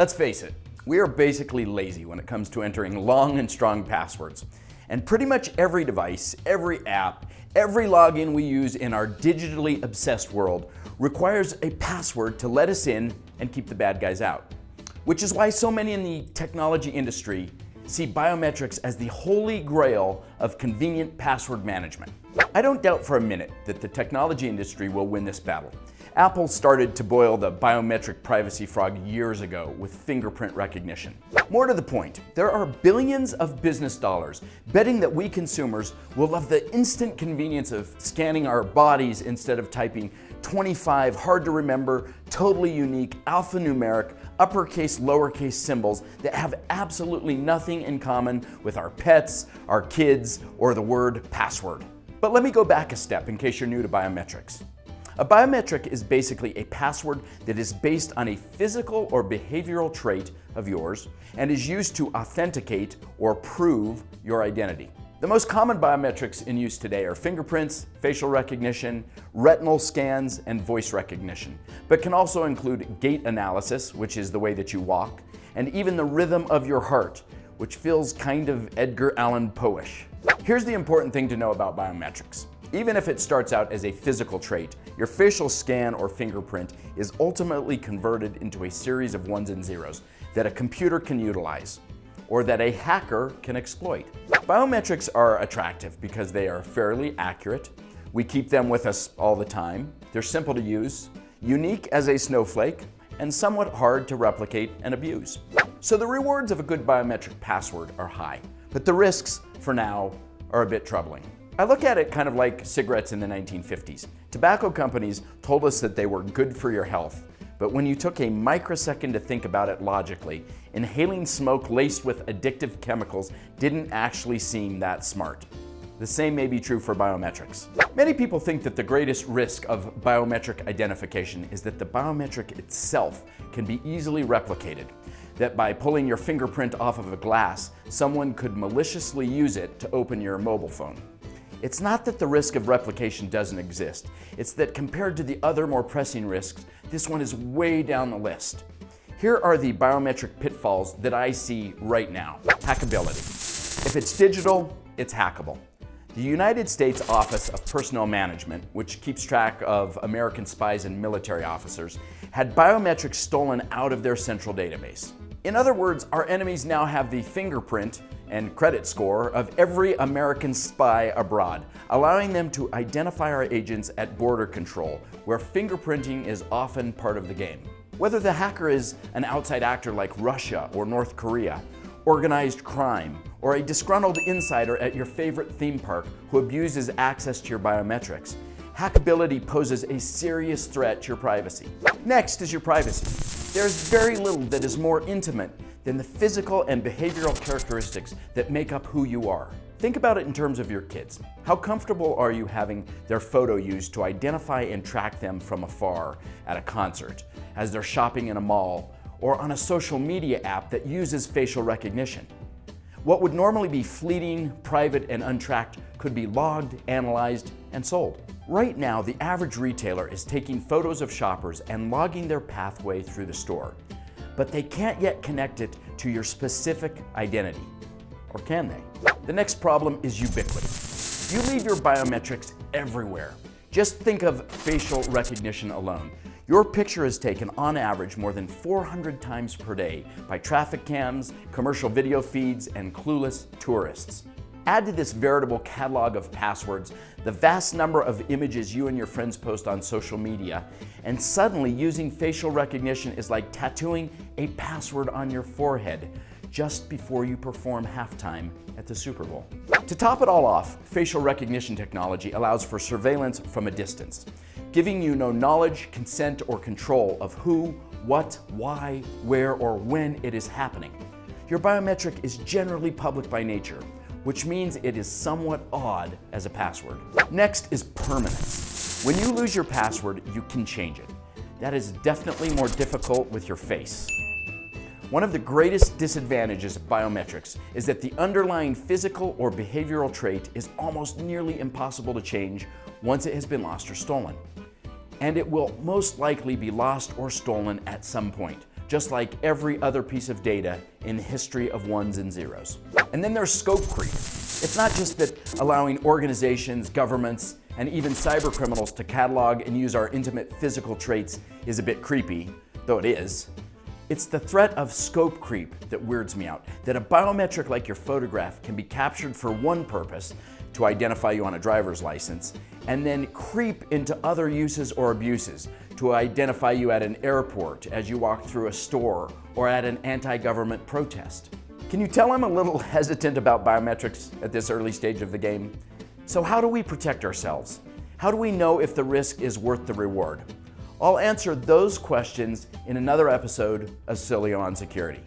Let's face it, we are basically lazy when it comes to entering long and strong passwords. And pretty much every device, every app, every login we use in our digitally obsessed world requires a password to let us in and keep the bad guys out. Which is why so many in the technology industry see biometrics as the holy grail of convenient password management. I don't doubt for a minute that the technology industry will win this battle. Apple started to boil the biometric privacy frog years ago with fingerprint recognition. More to the point, there are billions of business dollars betting that we consumers will love the instant convenience of scanning our bodies instead of typing 25 hard to remember, totally unique, alphanumeric, uppercase, lowercase symbols that have absolutely nothing in common with our pets, our kids, or the word password. But let me go back a step in case you're new to biometrics. A biometric is basically a password that is based on a physical or behavioral trait of yours and is used to authenticate or prove your identity. The most common biometrics in use today are fingerprints, facial recognition, retinal scans, and voice recognition, but can also include gait analysis, which is the way that you walk, and even the rhythm of your heart, which feels kind of Edgar Allan Poe-ish. Here's the important thing to know about biometrics. Even if it starts out as a physical trait, your facial scan or fingerprint is ultimately converted into a series of ones and zeros that a computer can utilize, or that a hacker can exploit. Biometrics are attractive because they are fairly accurate. We keep them with us all the time. They're simple to use, unique as a snowflake, and somewhat hard to replicate and abuse. So the rewards of a good biometric password are high, but the risks, for now, are a bit troubling. I look at it kind of like cigarettes in the 1950s. Tobacco companies told us that they were good for your health, but when you took a microsecond to think about it logically, inhaling smoke laced with addictive chemicals didn't actually seem that smart. The same may be true for biometrics. Many people think that the greatest risk of biometric identification is that the biometric itself can be easily replicated, that by pulling your fingerprint off of a glass, someone could maliciously use it to open your mobile phone. It's not that the risk of replication doesn't exist, it's that compared to the other more pressing risks, this one is way down the list. Here are the biometric pitfalls that I see right now. Hackability. If it's digital, it's hackable. The United States Office of Personnel Management, which keeps track of American spies and military officers, had biometrics stolen out of their central database. In other words, our enemies now have the fingerprint and credit score of every American spy abroad, allowing them to identify our agents at border control, where fingerprinting is often part of the game. Whether the hacker is an outside actor like Russia or North Korea, organized crime, or a disgruntled insider at your favorite theme park who abuses access to your biometrics, hackability poses a serious threat to your privacy. Next is your privacy. There's very little that is more intimate than the physical and behavioral characteristics that make up who you are. Think about it in terms of your kids. How comfortable are you having their photo used to identify and track them from afar at a concert, as they're shopping in a mall, or on a social media app that uses facial recognition? What would normally be fleeting, private, and untracked could be logged, analyzed, and sold. Right now, the average retailer is taking photos of shoppers and logging their pathway through the store, but they can't yet connect it to your specific identity. Or can they? The next problem is ubiquity. You leave your biometrics everywhere. Just think of facial recognition alone. Your picture is taken on average more than 400 times per day by traffic cams, commercial video feeds, and clueless tourists. Add to this veritable catalog of passwords the vast number of images you and your friends post on social media, and suddenly using facial recognition is like tattooing a password on your forehead just before you perform halftime at the Super Bowl. To top it all off, facial recognition technology allows for surveillance from a distance, giving you no knowledge, consent, or control of who, what, why, where, or when it is happening. Your biometric is generally public by nature, which means it is somewhat odd as a password. Next is permanence. When you lose your password, you can change it. That is definitely more difficult with your face. One of the greatest disadvantages of biometrics is that the underlying physical or behavioral trait is almost nearly impossible to change once it has been lost or stolen. And it will most likely be lost or stolen at some point, just like every other piece of data in the history of ones and zeros. And then there's scope creep. It's not just that allowing organizations, governments, and even cyber criminals to catalog and use our intimate physical traits is a bit creepy, though it is. It's the threat of scope creep that weirds me out, that a biometric like your photograph can be captured for one purpose, to identify you on a driver's license, and then creep into other uses or abuses, to identify you at an airport as you walk through a store or at an anti-government protest. Can you tell I'm a little hesitant about biometrics at this early stage of the game? So how do we protect ourselves? How do we know if the risk is worth the reward? I'll answer those questions in another episode of Sileo on Security.